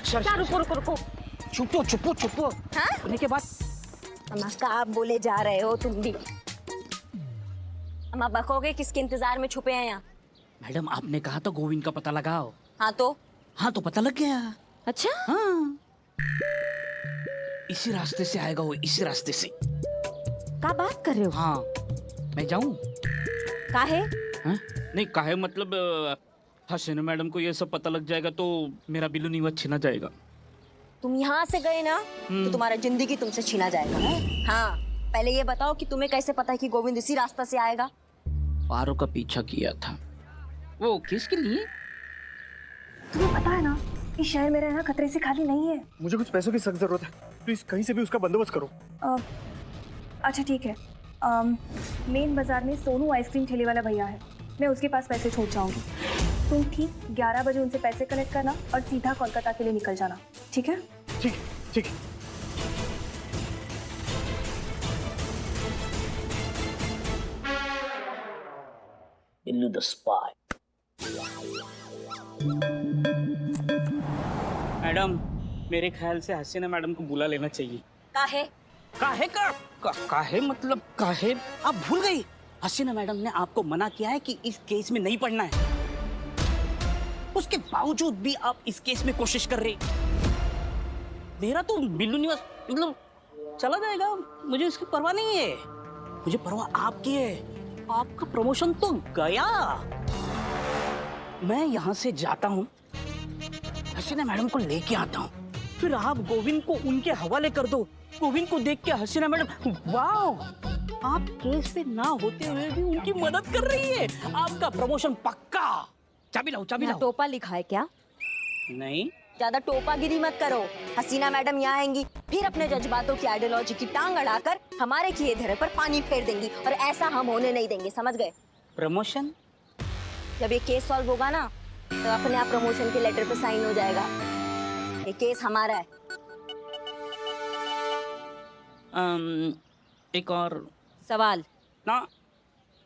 क्या रुको रुको रुको, चुपो चुपो चुपो। हाँ? होने के बाद अम्मा कहाँ बोले जा रहे हो तुम भी? अम्मा बकोगे, किसके इंतजार में छुपे हैं यहाँ? मैडम आपने कहा तो गोविंद का पता लगाओ। हाँ तो पता लग गया। अच्छा हाँ इसी रास्ते से आएगा वो, इसी रास्ते से। क्या बात कर रहे हो? हाँ मैं जाऊं? काहे? हाँ? नहीं काहे मतलब हसीना मैडम को ये सब पता लग जाएगा तो मेरा बिल्लू निवाज छीना जाएगा। तुम यहाँ से गए ना तो तुम्हारा जिंदगी तुमसे छीना जाएगा। हाँ पहले ये बताओ कि तुम्हें कैसे पता है कि गोविंद इसी रास्ता से आएगा? पारो का पीछा किया था। वो किसके लिए? तुम्हें पता है ना इस शहर में रहना खतरे से खाली नहीं है। मुझे कुछ पैसों की सख्त जरूरत है, प्लीज कहीं से भी उसका बंदोबस्त करो। अच्छा ठीक है, मेन बाजार में सोनू आइसक्रीम ठेले वाला भैया है, मैं उसके पास पैसे छोड़ जाऊंगी। तुम ठीक 11 बजे उनसे पैसे कलेक्ट करना और सीधा कोलकाता के लिए निकल जाना, ठीक है? ठीक ठीक। Billu the spy. मैडम मेरे ख्याल से हसीना मैडम को बुला लेना चाहिए। काहे? काहे मतलब काहे? आप भूल गई हसीना मैडम ने आपको मना किया है कि इस केस में नहीं पढ़ना है। उसके बावजूद भी आप इस केस में कोशिश कर रहे। मेरा तो बिल्लू निवास मतलब चला जाएगा, मुझे उसकी परवाह नहीं है। मुझे परवाह आपकी है। आपका प्रमोशन तो गया। मैं यहाँ से जाता हूँ, हसीना मैडम को लेके आता हूँ, फिर आप गोविंद को उनके हवाले कर दो। गोविंद को देख के हसीना मैडम वाह, आप केस से ना होते हुए भी उनकी मदद कर रही है। आपका प्रमोशन पक्का। चाबी लाओ, चाबी लाओ। टोपा लिखा है क्या? नहीं ज्यादा टोपागिरी मत करो। हसीना मैडम यहाँ आएंगी, फिर अपने जज्बातों की आइडियोलॉजी की टांग अड़ाकर हमारे किए धरे पर पानी फेर देंगी, और ऐसा हम होने नहीं देंगे, समझ गए? प्रमोशन जब ये केस सॉल्व होगा ना तो अपने आप प्रमोशन के लेटर पे साइन हो जाएगा। ये केस हमारा है। एक और सवाल ना।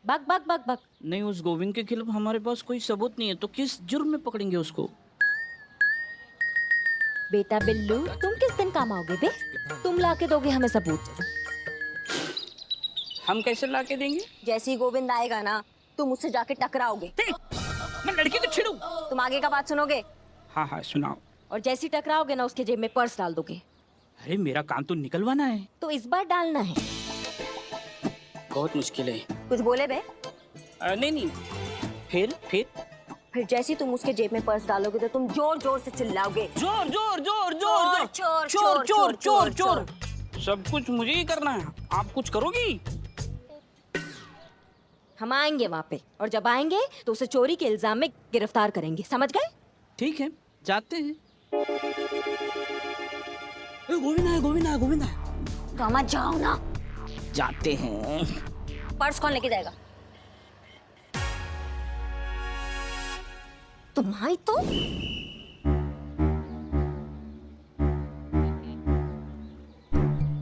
बक बक बक बक। नहीं उस गोविंद के खिलाफ हमारे पास कोई सबूत नहीं है, तो किस जुर्म में पकड़ेंगे उसको? बेटा बिल्लू, तुम किस दिन काम आओगे बे? तुम लाके दोगे हमें सबूत। हम कैसे लाके देंगे? जैसे ही गोविंद आएगा ना तुम उससे जाके टकराओगे। मैं लड़की को छेड़ू? तुम आगे का बात सुनोगे, हाँ हाँ सुनाओ। और जैसे ही टकराओगे ना उसके जेब में पर्स डाल दोगे। अरे मेरा काम तो निकलवाना है। तो इस बार डालना है। बहुत मुश्किल है। कुछ बोले बे? नहीं नहीं। फिर जैसे ही तुम उसके जेब में पर्स डालोगे तो तुम जोर जोर से चिल्लाओगे, जोर जोर जोर चोर चोर चोर चोर चोर चोर। सब कुछ मुझे ही करना है, आप कुछ करोगी? हम आएंगे वहाँ पे, और जब आएंगे तो उसे चोरी के इल्जाम में गिरफ्तार करेंगे, समझ गए? ठीक है जाते हैं। गोविंद आया, गोविंद आया, गोविंद आया। तो मत जाओ ना। जाते हैं। पर्स कौन लेके जाएगा? तुम्हारी तो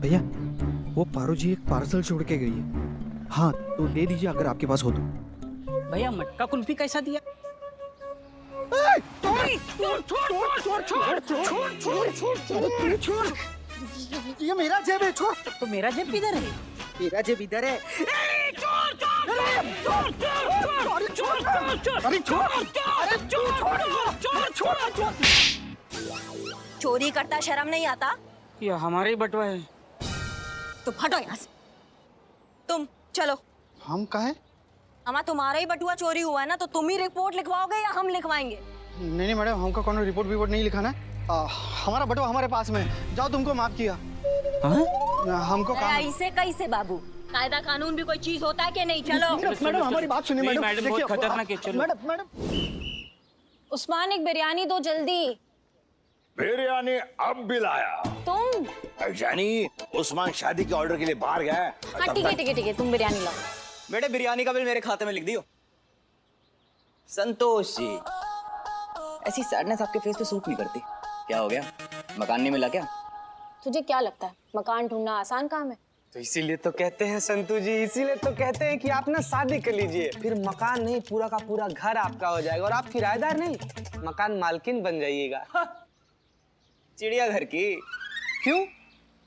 भैया वो पारो जी एक पार्सल छोड़ के गई है। हाँ तो ले लीजिए अगर आपके पास हो तो। भैया मटका कुल्फी कैसा दिया? ये मेरा जेब है, छोड़। तो मेरा जेब किधर है? मेरा जेब इधर है। चोरी करता शर्म नहीं आता? ये हमारे ही बटवा है। तुम हटो यहाँ से। तुम चलो। हम कहाँ हैं? हमारा तुम्हारा ही बटुआ चोरी हुआ है ना, तो तुम ही रिपोर्ट लिखवाओगे या हम लिखवाएंगे? नहीं हमका कोनो रिपोर्ट विपोर्ट नहीं लिखाना है। हमारा बटवा हमारे पास में है। जाओ, तुमको माफ किया। हमको काम। ऐसे कैसे बाबू? कायदा कानून भी कोई चीज होता है कि नहीं? चलो मैडम हमारी बात सुनिए। नहीं, मैडम मैडम बहुत देखिए, खतरनाक है, चलो। मैडम उस्मान एक बिरयानी दो जल्दी। बिरयानी अब भी लाया। तुम? यानी उस्मान शादी के ऑर्डर के लिए बाहर गया है। हाँ ठीक है ठीक है, तुम बिरयानी लाओ। बेटे बिरयानी का बिल मेरे खाते में लिख दियो। संतोष जी, ऐसी सैडनेस आपके फेस पे सूट नहीं करती। क्या हो गया, मकान नहीं मिला क्या? तुझे क्या लगता है मकान ढूंढना आसान काम है? तो इसीलिए तो कहते हैं संतू जी, इसीलिए तो कहते हैं कि आप ना शादी कर लीजिए, फिर मकान नहीं पूरा का पूरा घर आपका हो जाएगा और आप किराएदार नहीं मकान मालकिन बन जाइएगा। चिड़ियाघर की। क्यों?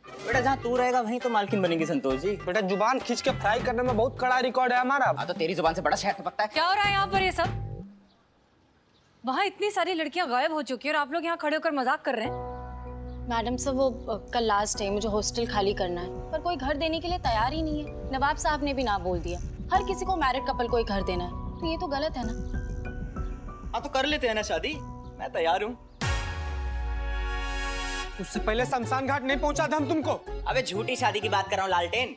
बेटा जहाँ तू रहेगा वहीं तो मालकिन बनेगी संतोष जी। बेटा जुबान खींच के फ्राई करने में बहुत कड़ा रिकॉर्ड है हमारा। हाँ तो तेरी जुबान से बड़ा शहद टपकता है। क्या हो रहा है यहाँ पर ये सब? वहाँ इतनी सारी लड़कियाँ गायब हो चुकी हैं और आप लोग यहाँ खड़े होकर मजाक कर रहे हैं। मैडम सर वो कल लास्ट है, मुझे हॉस्टल खाली करना है, पर कोई घर देने के लिए तैयार ही नहीं है। नवाब साहब ने भी ना बोल दिया। हर किसी को मैरिड कपल को ही घर देना है, तो ये तो गलत है ना। हाँ तो कर लेते हैं ना शादी, मैं तैयार हूँ। उससे पहले शमशान घाट नहीं पहुंचा था हम तुमको। अबे झूठी शादी की बात कर रहा हूँ लालटेन।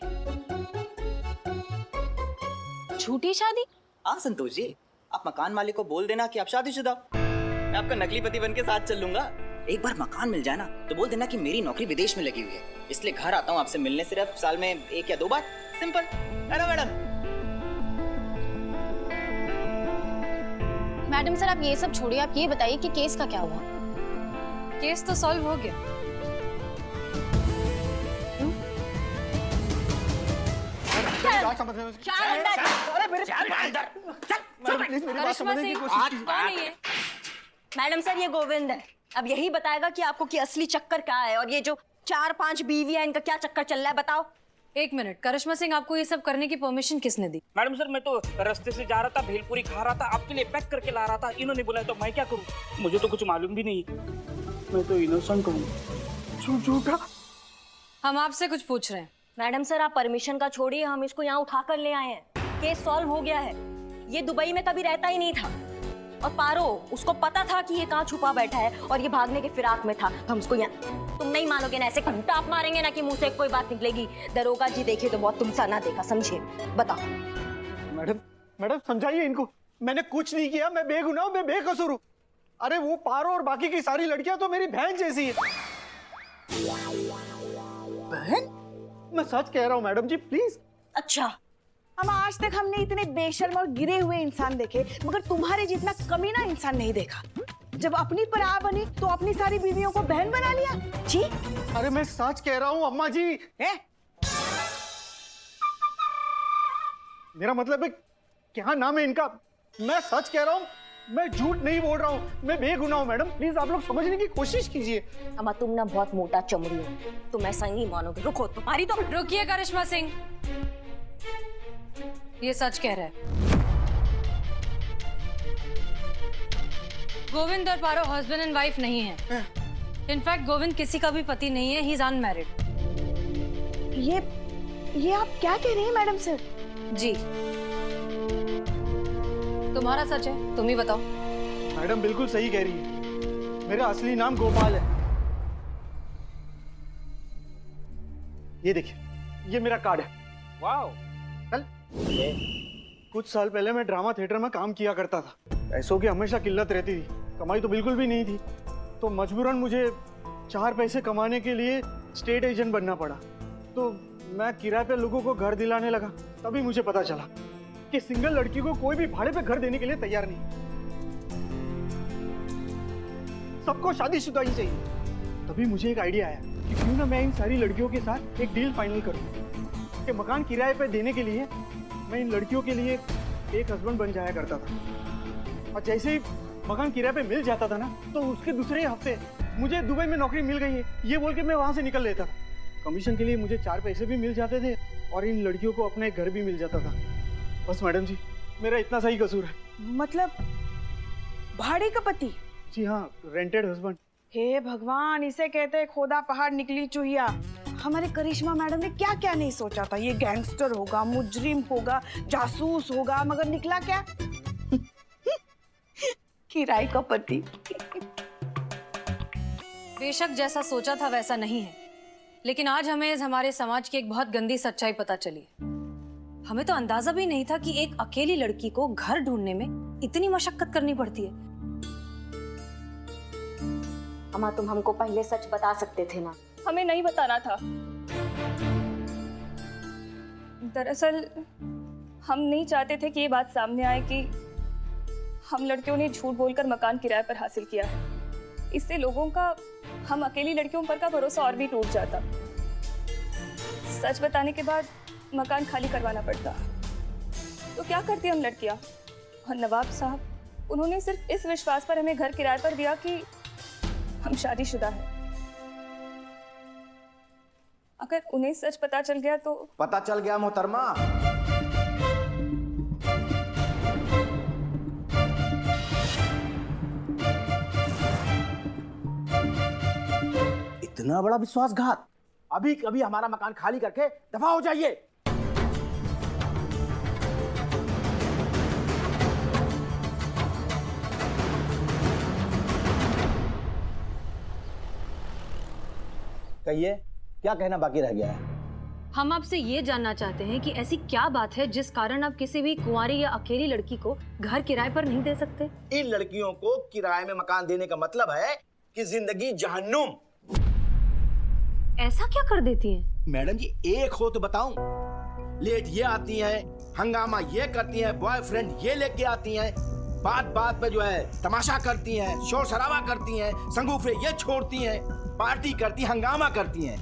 झूठी शादी? हाँ संतोष जी, आप मकान मालिक को बोल देना कि आप शादीशुदा हो। मैं आपका नकली पति बन के साथ चल लूंगा। एक बार मकान मिल जाए ना तो बोल देना कि मेरी नौकरी विदेश में लगी हुई है, इसलिए घर आता हूँ आपसे मिलने सिर्फ साल में 1 या 2 बार। सिंपल है ना मैडम? मैडम सर आप ये सब छोड़िए, आप ये बताइए कि केस का क्या हुआ? केस तो सॉल्व हो गया। करिश्मा सिंह कौन है ये? मैडम सर ये गोविंद है। अब यही बताएगा कि आपको कि असली चक्कर क्या है और ये जो 4-5 बीवियां इनका क्या चक्कर चल रहा है, बताओ। 1 मिनट, करिश्मा सिंह आपको ये सब करने की परमिशन किसने दी? मैडम सर मैं तो रास्ते से जा रहा था, भेलपुरी खा रहा था, आपके लिए पैक करके ला रहा था, इन्होंने बुलाया तो मैं क्या करूं? मुझे तो कुछ मालूम भी नहीं, मैं तो इनोसेंट हूँ। झूठा। हम आपसे कुछ पूछ रहे हैं। मैडम सर आप परमिशन का छोड़िए, हम इसको यहाँ उठा कर ले आए हैं। केस सॉल्व हो गया है। ये दुबई में कभी रहता ही नहीं था और पारो उसको पता था कि ये कहाँ छुपा बैठा है और ये भागने के फिराक में था। हम उसको यहाँ, तुम नहीं मानोगे ना, ऐसे घंटा आप मारेंगे ना कि मुंह से कोई बात निकलेगी। दरोगा जी देखे तो बहुत तुमसा ना देखा, समझे? बताओ। मैडम समझाइए इनको, मैंने कुछ नहीं किया, मैं बेगुनाह हूं, मैं बेकसूर हूं। अरे वो पारो और बाकी की सारी लड़कियां तो मेरी बहन जैसी है। बहन? मैं सच कह रहा हूँ मैडम जी, प्लीज। अच्छा हम आज तक हमने इतने बेशर्म और गिरे हुए इंसान देखे, मगर तुम्हारे जितना कमीना इंसान नहीं देखा। जब अपनी पराया बनी तो अपनी सारी बीवियों को बहन बना लिया। जी अरे मैं सच कह रहा हूँ अम्मा जी। मेरा मतलब है क्या नाम है इनका? मैं सच कह रहा हूँ, मैं झूठ नहीं बोल रहा हूँ, मैं बेगुनाह हूँ मैडम। प्लीज आप लोग समझने की कोशिश कीजिए। अम्मा तुम ना बहुत मोटा चमड़ी हो, तुम ऐसा नहीं मानोगे। रुको, तुम्हारी तो रुकिए करिश्मा सिंह, ये सच कह रहा है। गोविंद और पारो हस्बैंड एंड वाइफ नहीं है। इनफैक्ट गोविंद किसी का भी पति नहीं है, ही इज अनमैरिड। ये आप क्या कह रही हैं मैडम सर? जी तुम्हारा सच है, तुम ही बताओ। मैडम बिल्कुल सही कह रही है, मेरा असली नाम गोपाल है। ये देखिए, ये मेरा कार्ड है। वाओ। कल कुछ साल पहले मैं ड्रामा थिएटर में काम किया करता था। पैसों की हमेशा किल्लत रहती थी, कमाई तो बिल्कुल भी नहीं थी, तो मजबूरन मुझे 4 पैसे कमाने के लिए स्टेट एजेंट बनना पड़ा। तो मैं किराए पे लोगों को घर दिलाने लगा। तभी मुझे पता चला कि सिंगल लड़की को कोई भी भाड़े पे घर देने के लिए तैयार नहीं, सबको शादीशुदा ही चाहिए। तभी मुझे एक आइडिया आया कि क्यों ना मैं इन सारी लड़कियों के साथ एक डील फाइनल करूं कि मकान किराए पे देने के लिए मैं इन लड़कियों के लिए एक हस्बैंड बन जाया करता था। और जैसे ही मकान किराए पे मिल जाता था ना, तो उसके दूसरे हफ्ते मुझे दुबई में नौकरी मिल गई है ये बोल के मैं वहां से निकल लेता था। कमीशन के लिए मुझे 4 पैसे भी मिल जाते थे और इन लड़कियों को अपने घर भी मिल जाता था। बस मैडम जी, मेरा इतना सा ही कसूर है। मतलब भाड़े का पति? जी हाँ, रेंटेड हस्बैंड। हे भगवान, इसे कहते हैं खोदा पहाड़ निकली चूहिया। हमारे करिश्मा मैडम ने क्या क्या नहीं सोचा था। ये गैंगस्टर होगा, मुजरिम होगा, जासूस होगा, मगर निकला क्या? किराए का पति। बेशक जैसा सोचा था वैसा नहीं है, लेकिन आज हमें हमारे समाज की एक बहुत गंदी सच्चाई पता चली। हमें तो अंदाजा भी नहीं था कि एक अकेली लड़की को घर ढूंढने में इतनी मशक्कत करनी पड़ती है। अम्मा तुम हमको पहले सच बता सकते थे ना। हमें नहीं बताना था। दरअसल हम नहीं चाहते थे कि ये बात सामने आए कि हम लड़कियों ने झूठ बोलकर मकान किराए पर हासिल किया है। इससे लोगों का हम अकेली लड़कियों पर का भरोसा और भी टूट जाता। सच बताने के बाद मकान खाली करवाना पड़ता। तो क्या करती हम लड़कियां? और नवाब साहब, उन्होंने सिर्फ इस विश्वास पर हमें घर किराए पर दिया कि हम शादीशुदा हैं। अगर उन्हें सच पता चल गया तो पता चल गया मोहतरमा। इतना बड़ा विश्वासघात। अभी कभी हमारा मकान खाली करके दफा हो जाइए। कहिए, क्या कहना बाकी रह गया है? हम आपसे ये जानना चाहते हैं कि ऐसी क्या बात है जिस कारण आप किसी भी कुंवारी या अकेली लड़की को घर किराए पर नहीं दे सकते? इन लड़कियों को किराए में मकान देने का मतलब है कि जिंदगी जहन्नुम। ऐसा क्या कर देती हैं? मैडम जी, एक हो तो बताऊं। लेट ये आती हैं, हंगामा ये करती हैं, बॉयफ्रेंड ये लेके आती हैं, बात बात पे जो है तमाशा करती हैं, शोर शराबा करती हैं, संगूफे ये छोड़ती हैं, पार्टी करती, हंगामा करती हैं।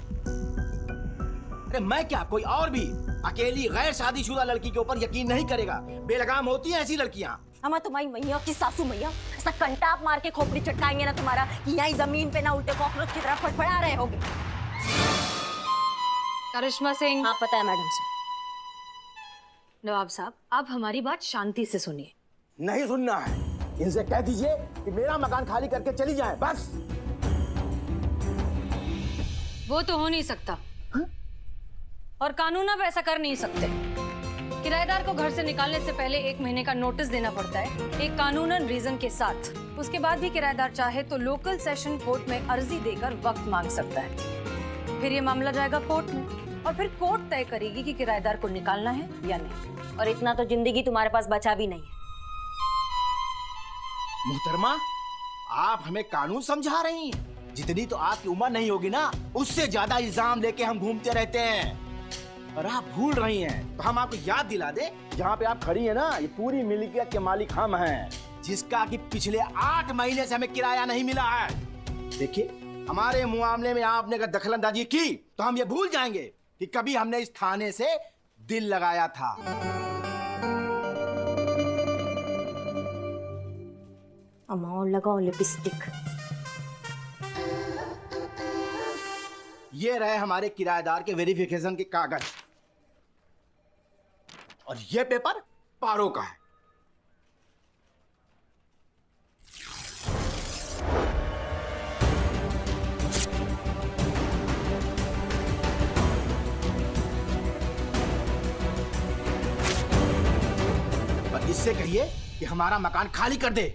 अरे मैं क्या, कोई और भी अकेली गैर शादीशुदा लड़की के ऊपर यकीन नहीं करेगा? बेलगाम होती हैं ऐसी लड़कियां। हम तुम्हारी मैया की सासू मैया ऐसा कंटाप मार के खोपड़ी चटकाएंगे ना तुम्हारा कि यहीं जमीन पे ना उल्टे कॉकरोच की तरह फड़फड़ा रहे होगे। करिश्मा सिंह। हाँ पता है मैडम से। नवाब साहब, आप हमारी बात शांति से सुनिए। नहीं सुनना है, इनसे कह दीजिए कि मेरा मकान खाली करके चली जाए, बस। वो तो हो नहीं सकता। और कानून अब ऐसा कर नहीं सकते। किराएदार को घर से निकालने से पहले 1 महीने का नोटिस देना पड़ता है, एक कानूनन रीजन के साथ। उसके बाद भी किराएदार चाहे तो लोकल सेशन कोर्ट में अर्जी देकर वक्त मांग सकता है। फिर ये मामला जाएगा कोर्ट में और फिर कोर्ट तय करेगी कि किराएदार को निकालना है या नहीं। और इतना तो जिंदगी तुम्हारे पास बचा भी नहीं है। मोहतरमा, आप हमें कानून समझा रही हैं। जितनी तो आपकी उम्र नहीं होगी ना, उससे ज्यादा इल्जाम लेके हम घूमते रहते हैं। और आप भूल रही हैं, तो हम आपको याद दिला दे, जहाँ पे आप खड़ी हैं ना, ये पूरी मिल्कियत के मालिक हम हैं, जिसका कि पिछले 8 महीने से हमें किराया नहीं मिला है। देखिए, हमारे मामले में आपने अगर दखलंदाजी की तो हम ये भूल जाएंगे कि कभी हमने इस थाने से दिल लगाया था। अम्मा लगाओ लिपस्टिक। ये रहे हमारे किराएदार के वेरिफिकेशन के कागज, और ये पेपर पारो का है। और इससे कहिए कि हमारा मकान खाली कर दे।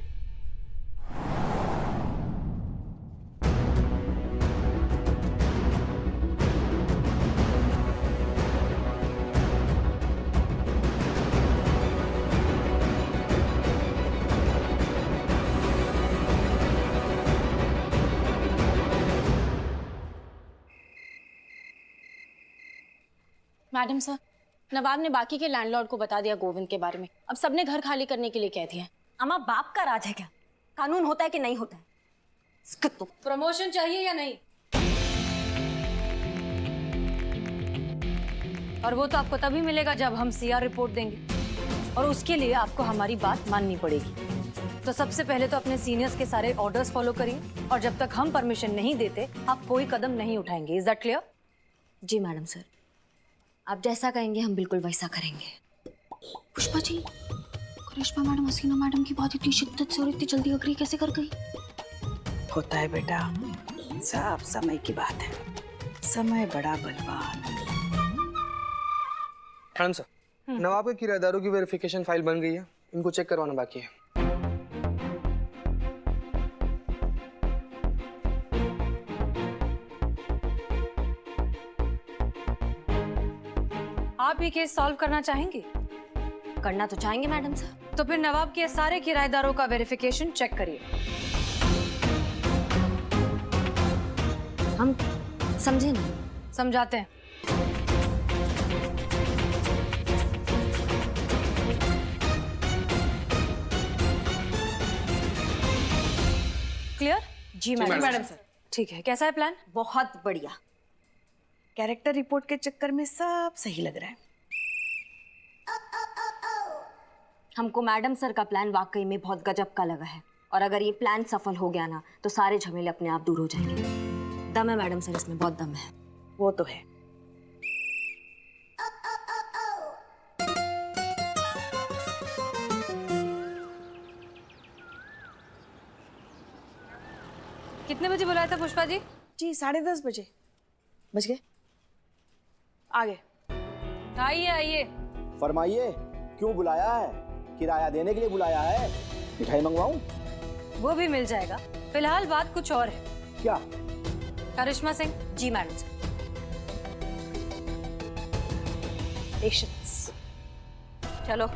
मैडम सर, नवाब ने बाकी के लैंडलॉर्ड को बता दिया गोविंद के बारे में। अब सबने घर खाली करने के लिए कह दिया है। अम्मा, बाप का राज है क्या? कानून होता है कि नहीं होता है? इसका तो प्रमोशन चाहिए या नहीं? और वो तो आपको तभी मिलेगा जब हम सीआर रिपोर्ट देंगे, और उसके लिए आपको हमारी बात माननी पड़ेगी। तो सबसे पहले तो अपने सीनियर्स के सारे ऑर्डर्स फॉलो करिए, और जब तक हम परमिशन नहीं देते आप कोई कदम नहीं उठाएंगे। Is that clear? जी मैडम सर, आप जैसा कहेंगे हम बिल्कुल वैसा करेंगे। पुष्पा जी, करिश्मा मैडम हसीना मैडम की बात इतनी शिद्दत से और इतनी जल्दी अग्री कैसे कर गई? होता है बेटा, सब समय की बात है। समय बड़ा बलवान। मैडम सर, नवाब के किराएदारों की वेरिफिकेशन फाइल बन गई है, इनको चेक करवाना बाकी है। आप ये केस सॉल्व करना चाहेंगे? करना तो चाहेंगे मैडम सर। तो फिर नवाब के सारे किराएदारों का वेरिफिकेशन चेक करिए। हम समझे नहीं। समझाते हैं। क्लियर? जी मैडम सर। ठीक है, कैसा है प्लान? बहुत बढ़िया। कैरेक्टर रिपोर्ट के चक्कर में सब सही लग रहा है। हमको मैडम सर का प्लान वाकई में बहुत गजब का लगा है, और अगर ये प्लान सफल हो गया ना तो सारे झमेले अपने आप दूर हो जाएंगे। दम है मैडम सर, इसमें बहुत दम है। वो तो है, कितने बजे बुलाया था पुष्पा जी? जी 10:30 बजे बज गए। आगे आइए आइए। फरमाइए, क्यों बुलाया है? किराया देने के लिए बुलाया है? मिठाई मंगवाऊं? वो भी मिल जाएगा। फिलहाल बात कुछ और है। क्या? करिश्मा सिंह। जी मैडम सर। पेशेंस। चलो।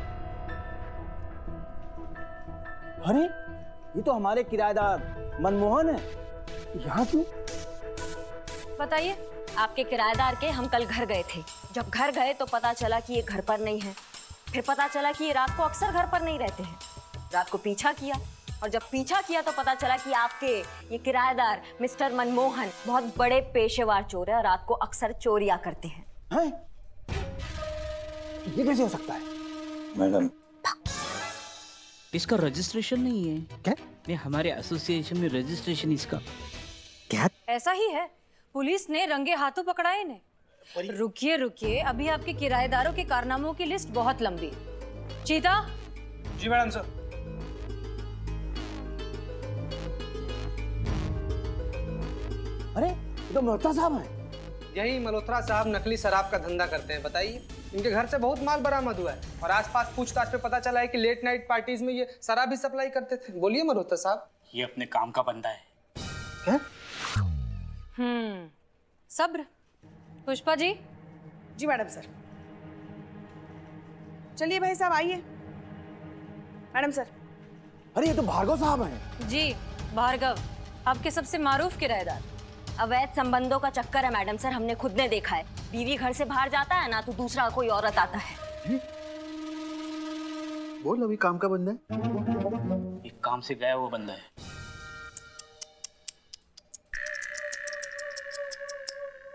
अरे ये तो हमारे किराएदार मनमोहन है। यहाँ क्यों? बताइए। आपके किराएदार के हम कल घर गए थे। जब घर गए तो पता चला कि ये घर पर नहीं है। फिर पता चला कि ये रात को अक्सर घर पर नहीं रहते हैं। रात को पीछा किया और जब पीछा किया तो पता चला कि आपके ये किराएदार मिस्टर मनमोहन बहुत बड़े पेशेवर चोर है और रात को अक्सर चोरियां करते हैं। हैं? ये कैसे हो सकता है? मैडम, इसका रजिस्ट्रेशन नहीं है क्या? नहीं, हमारे एसोसिएशन में रजिस्ट्रेशन इसका। क्या? ऐसा ही है। पुलिस ने रंगे हाथों पकड़ा है इन्हें। रुकिए रुकिए, अभी आपके किराएदारों के कारनामों की लिस्ट बहुत लंबी है। चीता। जी मैडम सर। अरे ये तो मल्होत्रा साहब हैं। यही मल्होत्रा साहब नकली शराब का धंधा करते हैं। बताइए, इनके घर से बहुत माल बरामद हुआ है और आसपास पूछताछ पे पता चला है कि लेट नाइट पार्टीज में ये शराब भी सप्लाई करते थे। बोलिए मल्होत्रा साहब। ये अपने काम का बंदा है। क्या? सब्र। पुष्पा जी। जी मैडम सर। चलिए भाई साहब आइए। Madam sir. अरे ये तो भार्गव साहब हैं। जी भार्गव, आपके सबसे मारूफ किराएदार। अवैध संबंधों का चक्कर है मैडम सर, हमने खुद ने देखा है। बीवी घर से बाहर जाता है ना तो दूसरा कोई औरत आता है। बोल, अभी काम का बंदा है। एक काम से गया वो बंदा है।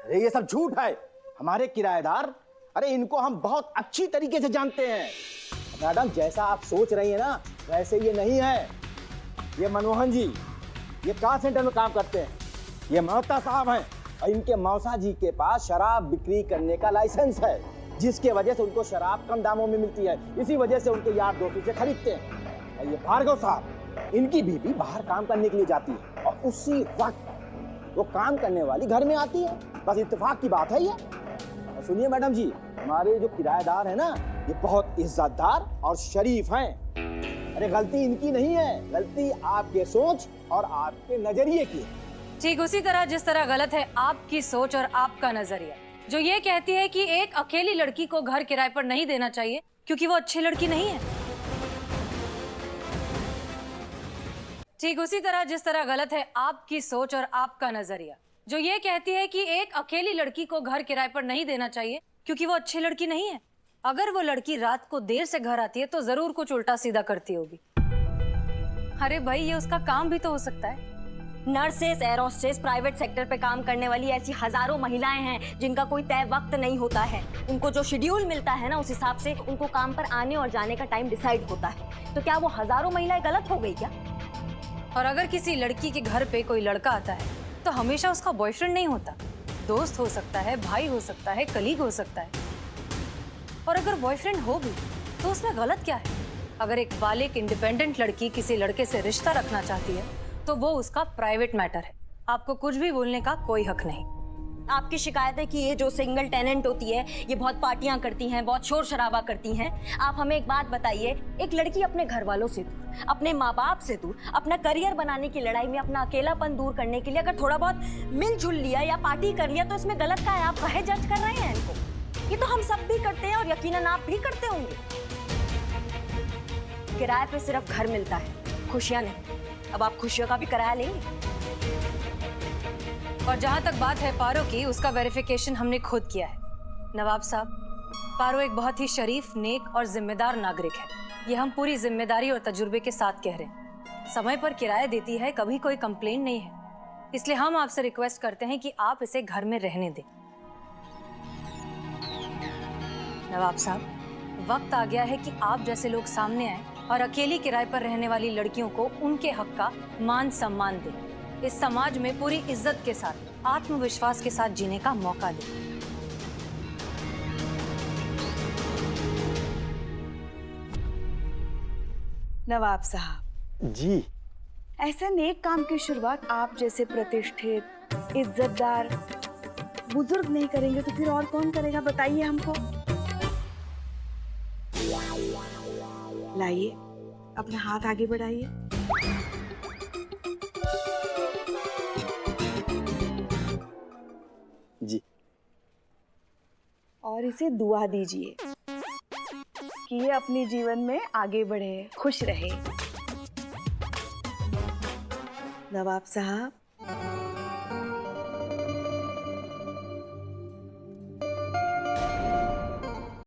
अरे ये सब झूठ है। हमारे किराएदार, अरे इनको हम बहुत अच्छी तरीके से जानते हैं। मैडम, जैसा आप सोच रही है ना वैसे ये नहीं है। ये मनमोहन जी ये कार सेंटर में काम करते हैं। ये मल्होत्रा साहब हैं और इनके मौसा जी के पास शराब बिक्री करने का लाइसेंस है, जिसके वजह से उनको शराब कम दामों में मिलती है। इसी वजह से उनके यार दोस्तों से खरीदते हैं। और ये भार्गव साहब, इनकी बीवी बाहर काम करने के लिए जाती है और उसी वक्त वो काम करने वाली घर में आती है। बस इत्तेफाक की बात है ये। और सुनिए मैडम जी, हमारे जो किराएदार है ना ये बहुत इज्जतदार और शरीफ हैं। अरे गलती इनकी नहीं है, गलती आपके सोच और आपके नजरिए की है। ठीक उसी तरह जिस तरह गलत है आपकी सोच और आपका नजरिया, जो ये कहती है कि एक अकेली लड़की को घर किराए पर नहीं देना चाहिए क्योंकि वो अच्छी लड़की नहीं है। ठीक उसी तरह जिस तरह गलत है आपकी सोच और आपका नजरिया, जो ये कहती है कि एक अकेली लड़की को घर किराए पर नहीं देना चाहिए क्योंकि वो अच्छी लड़की नहीं है। अगर वो लड़की रात को देर से घर आती है तो जरूर कुछ उल्टा सीधा करती होगी। अरे भाई, ये उसका काम भी तो हो सकता है। Nurses, air hostess, private sector पे काम करने वाली ऐसी हजारों महिलाएं हैं जिनका कोई तय वक्त नहीं होता है। उनको जो शेड्यूल मिलता है ना उस हिसाब से उनको काम पर आने और जाने का टाइम डिसाइड होता है। तो क्या वो हजारों महिलाएं गलत हो गई क्या? और अगर किसी लड़की के घर पे कोई लड़का आता है तो हमेशा उसका बॉयफ्रेंड नहीं होता। दोस्त हो सकता है, भाई हो सकता है, कलीग हो सकता है। और अगर बॉयफ्रेंड हो भी तो उसमें गलत क्या है? अगर एक बालिग इंडिपेंडेंट लड़की किसी लड़के से रिश्ता रखना चाहती है तो वो उसका प्राइवेट मैटर है। आपको कुछ भी बोलने का कोई हक नहीं। आपकी शिकायत है कि ये जो सिंगल टेनेंट होती है ये बहुत पार्टियां करती हैं, बहुत शोर शराबा करती हैं। आप हमें एक बात बताइए, एक लड़की अपने घर वालों से दूर, अपने माँ बाप से दूर, अपना करियर बनाने की लड़ाई में अपना अकेलापन दूर करने के लिए अगर थोड़ा बहुत मिलजुल लिया या पार्टी कर लिया तो इसमें गलत क्या है? आप काहे जज कर रहे हैं इनको? ये तो हम सब भी करते हैं और यकीनन आप भी करते होंगे। किराए पे सिर्फ घर मिलता है, खुशियां नहीं। अब आप खुशियों का भी किराया लेंगे? और जहां तक बात है पारो की, उसका वेरिफिकेशन हमने खुद किया है। नवाब साहब, पारो एक बहुत ही शरीफ, नेक और जिम्मेदार नागरिक है। ये हम पूरी जिम्मेदारी और तजुर्बे के साथ कह रहे हैं। समय पर किराया देती है, कभी कोई कंप्लेन नहीं है। इसलिए हम आपसे रिक्वेस्ट करते हैं कि आप इसे घर में रहने दें। नवाब साहब, वक्त आ गया है कि आप जैसे लोग सामने आए और अकेली किराए पर रहने वाली लड़कियों को उनके हक का मान सम्मान दें। इस समाज में पूरी इज्जत के साथ, आत्मविश्वास के साथ जीने का मौका दें। नवाब साहब जी। ऐसे नेक काम की शुरुआत आप जैसे प्रतिष्ठित इज्जतदार बुजुर्ग नहीं करेंगे तो फिर और कौन करेगा, बताइए हमको। लाइए, अपना हाथ आगे बढ़ाइए। जी। और इसे दुआ दीजिए कि ये अपने जीवन में आगे बढ़े, खुश रहे। नवाब साहब,